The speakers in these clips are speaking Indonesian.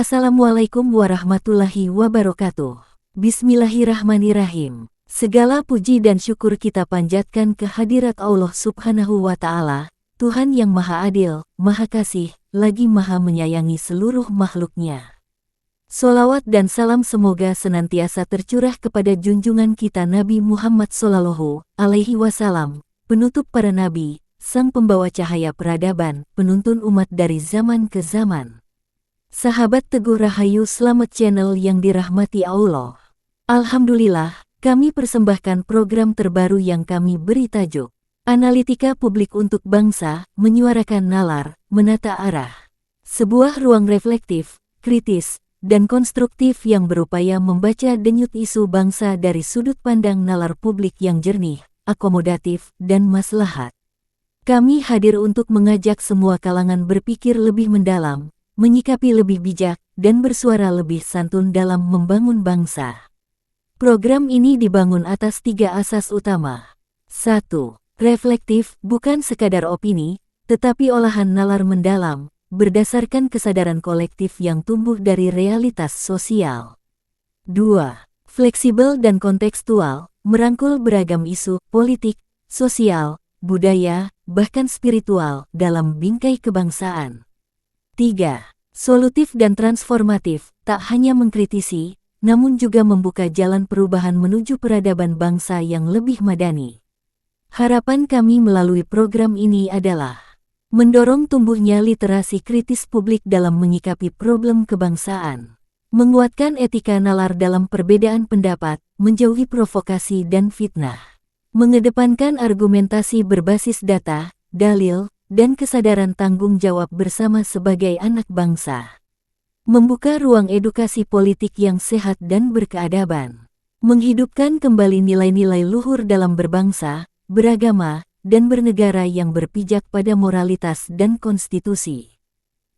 Assalamualaikum warahmatullahi wabarakatuh. Bismillahirrahmanirrahim. Segala puji dan syukur kita panjatkan ke hadirat Allah Subhanahu wa Ta'ala, Tuhan yang Maha Adil, Maha Kasih, lagi Maha menyayangi seluruh makhluknya. Sholawat dan salam semoga senantiasa tercurah kepada junjungan kita Nabi Muhammad Sallallahu Alaihi Wasallam, penutup para nabi, sang pembawa cahaya peradaban, penuntun umat dari zaman ke zaman. Sahabat Teguh Rahayu Selamat Channel yang dirahmati Allah. Alhamdulillah, kami persembahkan program terbaru yang kami beri tajuk Analitika Publik untuk Bangsa, Menyuarakan Nalar, Menata Arah. Sebuah ruang reflektif, kritis, dan konstruktif yang berupaya membaca denyut isu bangsa dari sudut pandang nalar publik yang jernih, akomodatif, dan maslahat. Kami hadir untuk mengajak semua kalangan berpikir lebih mendalam, menyikapi lebih bijak, dan bersuara lebih santun dalam membangun bangsa. Program ini dibangun atas 3 asas utama. 1. Reflektif, bukan sekadar opini, tetapi olahan nalar mendalam, berdasarkan kesadaran kolektif yang tumbuh dari realitas sosial. 2. Fleksibel dan kontekstual, merangkul beragam isu, politik, sosial, budaya, bahkan spiritual, dalam bingkai kebangsaan. 3. Solutif dan transformatif, tak hanya mengkritisi, namun juga membuka jalan perubahan menuju peradaban bangsa yang lebih madani. Harapan kami melalui program ini adalah mendorong tumbuhnya literasi kritis publik dalam menyikapi problem kebangsaan, menguatkan etika nalar dalam perbedaan pendapat, menjauhi provokasi dan fitnah, mengedepankan argumentasi berbasis data, dalil, dan kesadaran tanggung jawab bersama sebagai anak bangsa. Membuka ruang edukasi politik yang sehat dan berkeadaban. Menghidupkan kembali nilai-nilai luhur dalam berbangsa, beragama, dan bernegara yang berpijak pada moralitas dan konstitusi.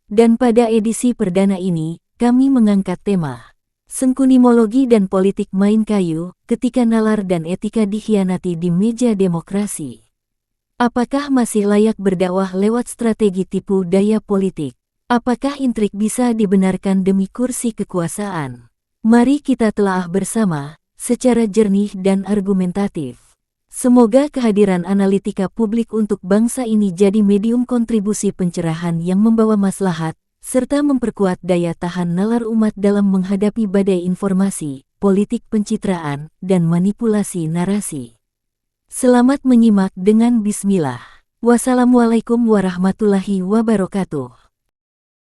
Dan pada edisi perdana ini, kami mengangkat tema Sengkunimologi dan Politik Main Kayu, ketika nalar dan etika dikhianati di meja demokrasi. Apakah masih layak berdakwah lewat strategi tipu daya politik? Apakah intrik bisa dibenarkan demi kursi kekuasaan? Mari kita telaah bersama, secara jernih dan argumentatif. Semoga kehadiran analitika publik untuk bangsa ini jadi medium kontribusi pencerahan yang membawa maslahat, serta memperkuat daya tahan nalar umat dalam menghadapi badai informasi, politik pencitraan, dan manipulasi narasi. Selamat menyimak dengan bismillah. Wassalamualaikum warahmatullahi wabarakatuh.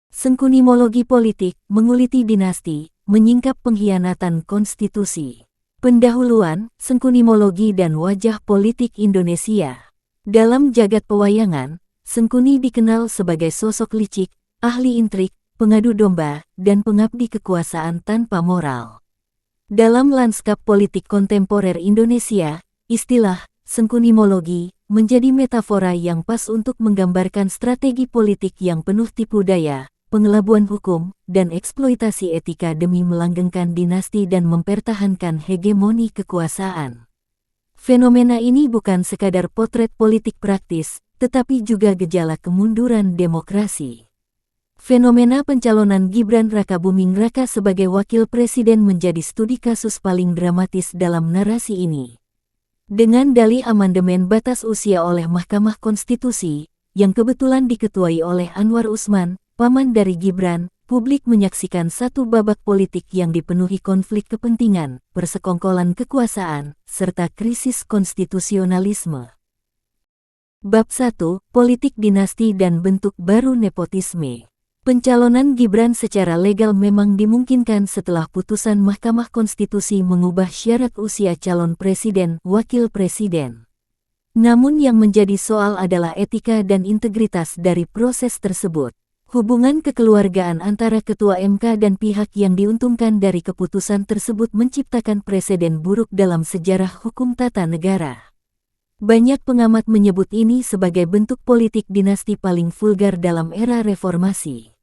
Sengkunimologi politik, menguliti dinasti, menyingkap pengkhianatan konstitusi. Pendahuluan, sengkunimologi dan wajah politik Indonesia. Dalam jagat pewayangan, Sengkuni dikenal sebagai sosok licik, ahli intrik, pengadu domba, dan pengabdi kekuasaan tanpa moral. Dalam lanskap politik kontemporer Indonesia, istilah sengkunimologi menjadi metafora yang pas untuk menggambarkan strategi politik yang penuh tipu daya, pengelabuan hukum, dan eksploitasi etika demi melanggengkan dinasti dan mempertahankan hegemoni kekuasaan. Fenomena ini bukan sekadar potret politik praktis, tetapi juga gejala kemunduran demokrasi. Fenomena pencalonan Gibran Rakabuming Raka sebagai wakil presiden menjadi studi kasus paling dramatis dalam narasi ini. Dengan dalih amandemen batas usia oleh Mahkamah Konstitusi, yang kebetulan diketuai oleh Anwar Usman, paman dari Gibran, publik menyaksikan satu babak politik yang dipenuhi konflik kepentingan, persekongkolan kekuasaan, serta krisis konstitusionalisme. Bab 1, Politik Dinasti dan Bentuk Baru Nepotisme. Pencalonan Gibran secara legal memang dimungkinkan setelah putusan Mahkamah Konstitusi mengubah syarat usia calon presiden, wakil presiden. Namun yang menjadi soal adalah etika dan integritas dari proses tersebut. Hubungan kekeluargaan antara Ketua MK dan pihak yang diuntungkan dari keputusan tersebut menciptakan preseden buruk dalam sejarah hukum tata negara. Banyak pengamat menyebut ini sebagai bentuk politik dinasti paling vulgar dalam era reformasi.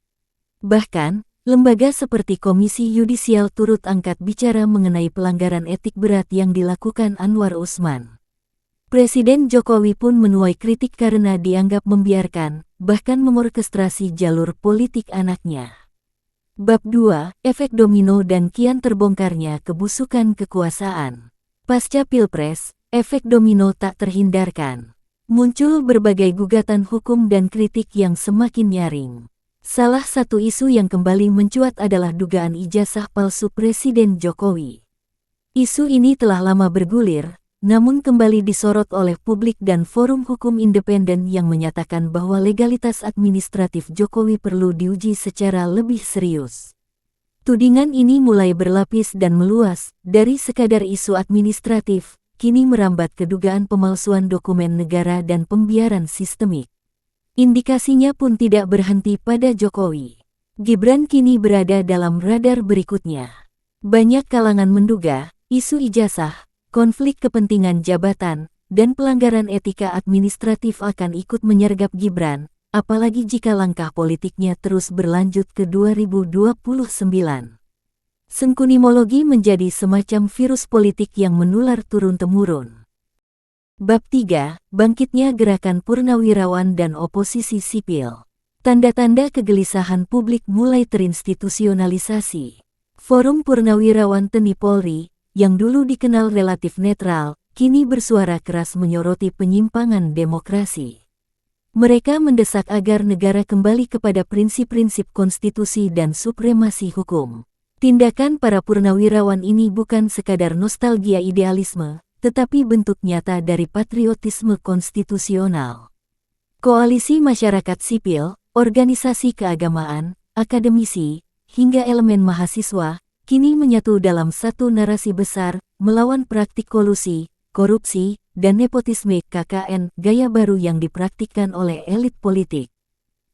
Bahkan, lembaga seperti Komisi Yudisial turut angkat bicara mengenai pelanggaran etik berat yang dilakukan Anwar Usman. Presiden Jokowi pun menuai kritik karena dianggap membiarkan, bahkan mengorkestrasi jalur politik anaknya. Bab 2, Efek Domino dan kian terbongkarnya kebusukan kekuasaan. Pasca Pilpres, efek domino tak terhindarkan. Muncul berbagai gugatan hukum dan kritik yang semakin nyaring. Salah satu isu yang kembali mencuat adalah dugaan ijazah palsu Presiden Jokowi. Isu ini telah lama bergulir, namun kembali disorot oleh publik dan forum hukum independen yang menyatakan bahwa legalitas administratif Jokowi perlu diuji secara lebih serius. Tudingan ini mulai berlapis dan meluas, dari sekadar isu administratif, kini merambat ke dugaan pemalsuan dokumen negara dan pembiaran sistemik. Indikasinya pun tidak berhenti pada Jokowi. Gibran kini berada dalam radar berikutnya. Banyak kalangan menduga, isu ijazah, konflik kepentingan jabatan, dan pelanggaran etika administratif akan ikut menyergap Gibran, apalagi jika langkah politiknya terus berlanjut ke 2029. Sengkunimologi menjadi semacam virus politik yang menular turun-temurun. Bab 3, Bangkitnya Gerakan Purnawirawan dan Oposisi Sipil. Tanda-tanda kegelisahan publik mulai terinstitusionalisasi. Forum Purnawirawan TNI Polri, yang dulu dikenal relatif netral, kini bersuara keras menyoroti penyimpangan demokrasi. Mereka mendesak agar negara kembali kepada prinsip-prinsip konstitusi dan supremasi hukum. Tindakan para purnawirawan ini bukan sekadar nostalgia idealisme, tetapi bentuk nyata dari patriotisme konstitusional. Koalisi masyarakat sipil, organisasi keagamaan, akademisi, hingga elemen mahasiswa, kini menyatu dalam satu narasi besar, melawan praktik kolusi, korupsi, dan nepotisme KKN gaya baru yang dipraktikkan oleh elit politik.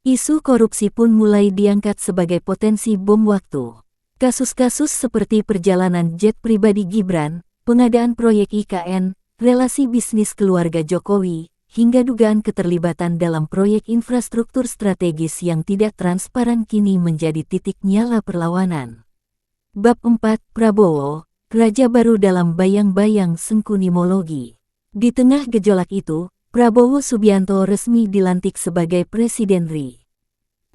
Isu korupsi pun mulai diangkat sebagai potensi bom waktu. Kasus-kasus seperti perjalanan jet pribadi Gibran, pengadaan proyek IKN, relasi bisnis keluarga Jokowi, hingga dugaan keterlibatan dalam proyek infrastruktur strategis yang tidak transparan kini menjadi titik nyala perlawanan. Bab 4, Prabowo, Raja Baru dalam bayang-bayang sengkunimologi. Di tengah gejolak itu, Prabowo Subianto resmi dilantik sebagai Presiden RI.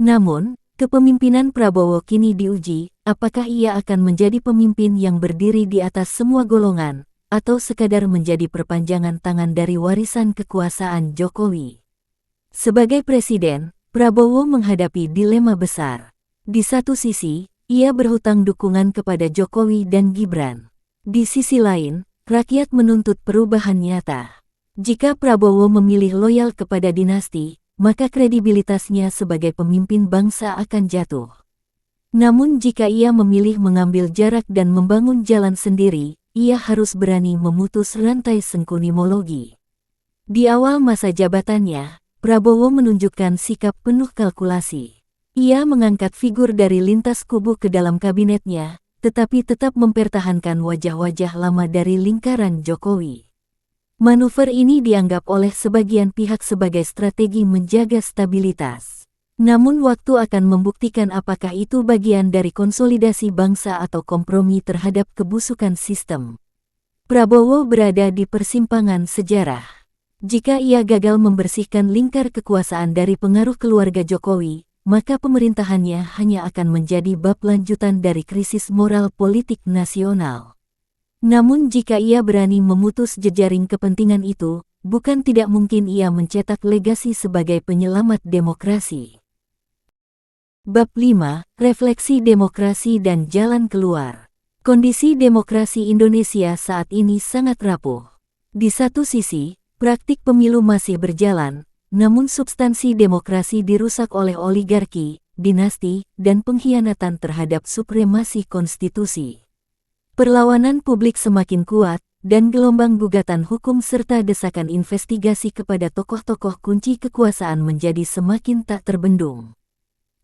Namun, kepemimpinan Prabowo kini diuji, apakah ia akan menjadi pemimpin yang berdiri di atas semua golongan, atau sekadar menjadi perpanjangan tangan dari warisan kekuasaan Jokowi. Sebagai Presiden, Prabowo menghadapi dilema besar. Di satu sisi, ia berhutang dukungan kepada Jokowi dan Gibran. Di sisi lain, rakyat menuntut perubahan nyata. Jika Prabowo memilih loyal kepada dinasti, maka kredibilitasnya sebagai pemimpin bangsa akan jatuh. Namun jika ia memilih mengambil jarak dan membangun jalan sendiri, ia harus berani memutus rantai sengkunimologi. Di awal masa jabatannya, Prabowo menunjukkan sikap penuh kalkulasi. Ia mengangkat figur dari lintas kubu ke dalam kabinetnya, tetapi tetap mempertahankan wajah-wajah lama dari lingkaran Jokowi. Manuver ini dianggap oleh sebagian pihak sebagai strategi menjaga stabilitas. Namun waktu akan membuktikan apakah itu bagian dari konsolidasi bangsa atau kompromi terhadap kebusukan sistem. Prabowo berada di persimpangan sejarah. Jika ia gagal membersihkan lingkar kekuasaan dari pengaruh keluarga Jokowi, maka pemerintahannya hanya akan menjadi bab lanjutan dari krisis moral politik nasional. Namun jika ia berani memutus jejaring kepentingan itu, bukan tidak mungkin ia mencetak legasi sebagai penyelamat demokrasi. Bab 5, Refleksi Demokrasi dan Jalan Keluar. Kondisi demokrasi Indonesia saat ini sangat rapuh. Di satu sisi, praktik pemilu masih berjalan, namun substansi demokrasi dirusak oleh oligarki, dinasti, dan pengkhianatan terhadap supremasi konstitusi. Perlawanan publik semakin kuat, dan gelombang gugatan hukum serta desakan investigasi kepada tokoh-tokoh kunci kekuasaan menjadi semakin tak terbendung.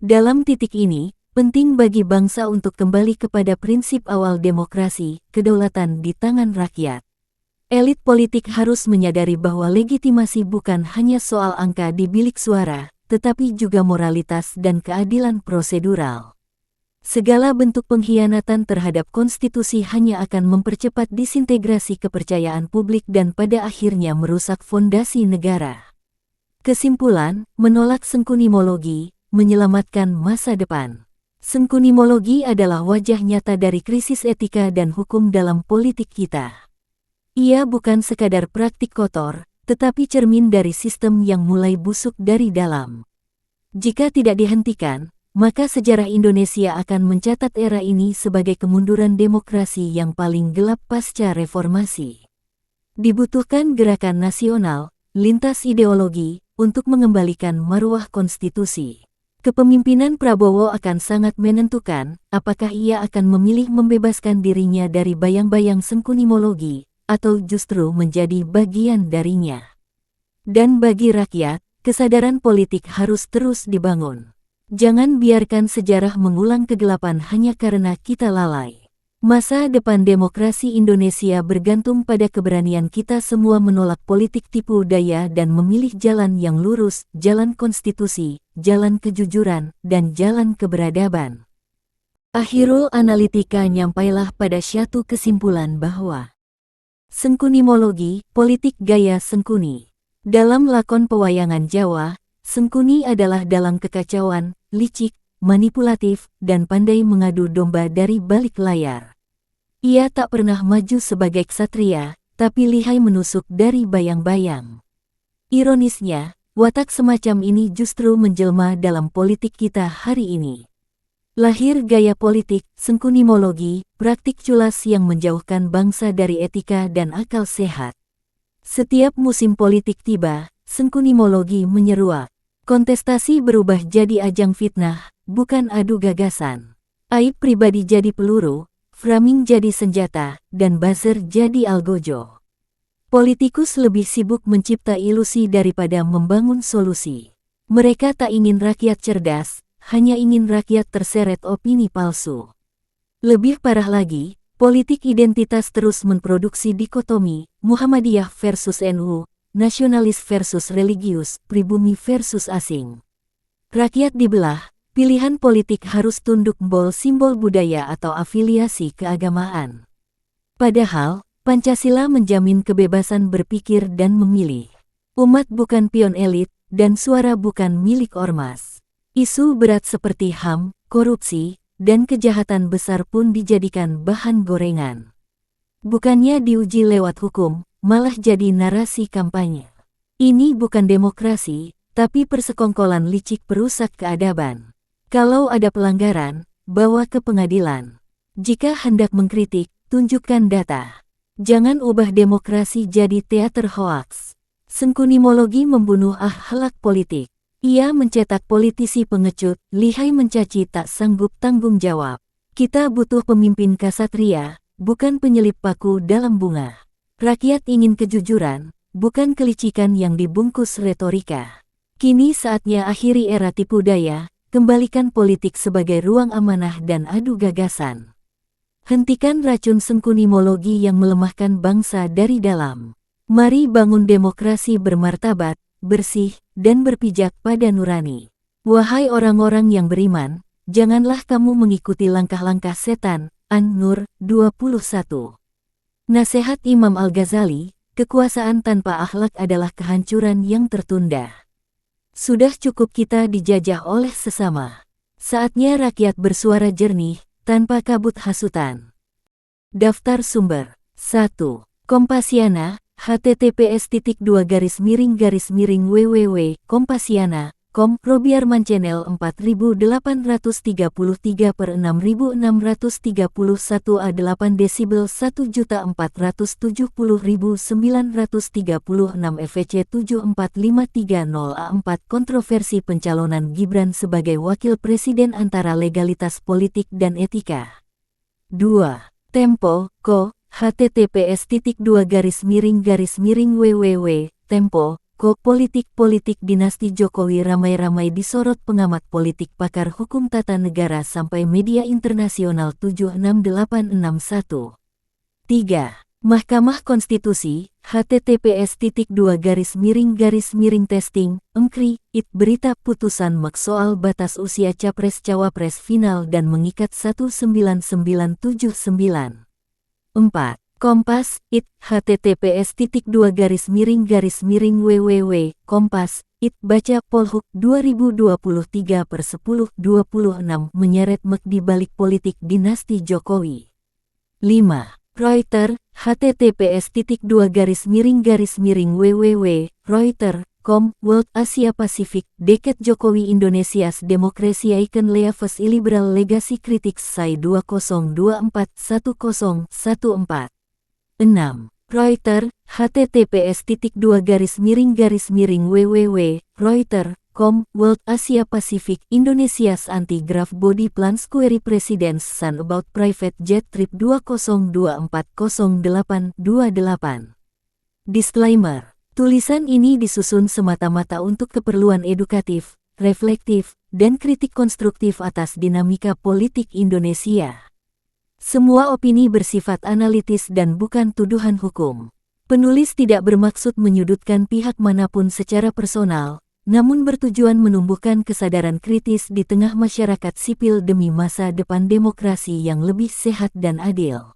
Dalam titik ini, penting bagi bangsa untuk kembali kepada prinsip awal demokrasi, kedaulatan di tangan rakyat. Elit politik harus menyadari bahwa legitimasi bukan hanya soal angka di bilik suara, tetapi juga moralitas dan keadilan prosedural. Segala bentuk pengkhianatan terhadap konstitusi hanya akan mempercepat disintegrasi kepercayaan publik dan pada akhirnya merusak fondasi negara. Kesimpulan, menolak sengkunimologi, menyelamatkan masa depan. Sengkunimologi adalah wajah nyata dari krisis etika dan hukum dalam politik kita. Ia bukan sekadar praktik kotor, tetapi cermin dari sistem yang mulai busuk dari dalam. Jika tidak dihentikan, maka sejarah Indonesia akan mencatat era ini sebagai kemunduran demokrasi yang paling gelap pasca reformasi. Dibutuhkan gerakan nasional, lintas ideologi, untuk mengembalikan marwah konstitusi. Kepemimpinan Prabowo akan sangat menentukan apakah ia akan memilih membebaskan dirinya dari bayang-bayang sengkunimologi, atau justru menjadi bagian darinya. Dan bagi rakyat, kesadaran politik harus terus dibangun. Jangan biarkan sejarah mengulang kegelapan hanya karena kita lalai. Masa depan demokrasi Indonesia bergantung pada keberanian kita semua menolak politik tipu daya dan memilih jalan yang lurus, jalan konstitusi, jalan kejujuran, dan jalan keberadaban. Akhirul Analitika nyampailah pada suatu kesimpulan bahwa sengkunimologi, politik gaya sengkuni. Dalam lakon pewayangan Jawa, sengkuni adalah dalang kekacauan, licik, manipulatif, dan pandai mengadu domba dari balik layar. Ia tak pernah maju sebagai ksatria, tapi lihai menusuk dari bayang-bayang. Ironisnya, watak semacam ini justru menjelma dalam politik kita hari ini. Lahir gaya politik, sengkunimologi, praktik culas yang menjauhkan bangsa dari etika dan akal sehat. Setiap musim politik tiba, sengkunimologi menyeruak. Kontestasi berubah jadi ajang fitnah, bukan adu gagasan. Aib pribadi jadi peluru, framing jadi senjata, dan buzzer jadi algojo. Politikus lebih sibuk mencipta ilusi daripada membangun solusi. Mereka tak ingin rakyat cerdas, hanya ingin rakyat terseret opini palsu. Lebih parah lagi, politik identitas terus memproduksi dikotomi, Muhammadiyah versus NU, nasionalis versus religius, pribumi versus asing. Rakyat dibelah, pilihan politik harus tunduk simbol budaya atau afiliasi keagamaan. Padahal, Pancasila menjamin kebebasan berpikir dan memilih. Umat bukan pion elit, dan suara bukan milik ormas. Isu berat seperti HAM, korupsi, dan kejahatan besar pun dijadikan bahan gorengan. Bukannya diuji lewat hukum, malah jadi narasi kampanye. Ini bukan demokrasi, tapi persekongkolan licik perusak keadaban. Kalau ada pelanggaran, bawa ke pengadilan. Jika hendak mengkritik, tunjukkan data. Jangan ubah demokrasi jadi teater hoaks. Sengkunimologi membunuh akhlak politik. Ia mencetak politisi pengecut, lihai mencaci tak sanggup tanggung jawab. Kita butuh pemimpin ksatria, bukan penyelip paku dalam bunga. Rakyat ingin kejujuran, bukan kelicikan yang dibungkus retorika. Kini saatnya akhiri era tipu daya, kembalikan politik sebagai ruang amanah dan adu gagasan. Hentikan racun sengkunimologi yang melemahkan bangsa dari dalam. Mari bangun demokrasi bermartabat, bersih, dan berpijak pada nurani. Wahai orang-orang yang beriman, janganlah kamu mengikuti langkah-langkah setan. An-Nur 21. Nasihat Imam Al-Ghazali, kekuasaan tanpa akhlak adalah kehancuran yang tertunda. Sudah cukup kita dijajah oleh sesama. Saatnya rakyat bersuara jernih, tanpa kabut hasutan. Daftar sumber. 1. Kompasiana, https://www.kompasiana.com Robiarman Channel 4833/6631 A8 desibel 1.470.936 FVC 74530 A4 Kontroversi pencalonan Gibran sebagai wakil presiden antara legalitas politik dan etika. 2. Tempo, Co. https://www.tempo.co Politik dinasti Jokowi ramai-ramai disorot pengamat politik pakar hukum tata negara sampai media internasional 76861. 3. Mahkamah Konstitusi, https://testing, it berita putusan MAK soal batas usia Capres-Cawapres final dan mengikat 19979. 4. Kompas, https://www.kompas, Baca Polhuk 2023/10/26 menyeret Mek di balik politik dinasti Jokowi. 5. Reuters, https://www.reuters.com, World Asia Pacific, Deket Jokowi Indonesia's Demokrasi Icon Leaves Illiberal Legacy Critics Say 2024-1014. 6. Reuters, https://www.reuters.com, World Asia Pacific, Indonesia's Anti-Graft Body Plans Query President's Son About Private Jet Trip 20240828. Disclaimer. Tulisan ini disusun semata-mata untuk keperluan edukatif, reflektif, dan kritik konstruktif atas dinamika politik Indonesia. Semua opini bersifat analitis dan bukan tuduhan hukum. Penulis tidak bermaksud menyudutkan pihak manapun secara personal, namun bertujuan menumbuhkan kesadaran kritis di tengah masyarakat sipil demi masa depan demokrasi yang lebih sehat dan adil.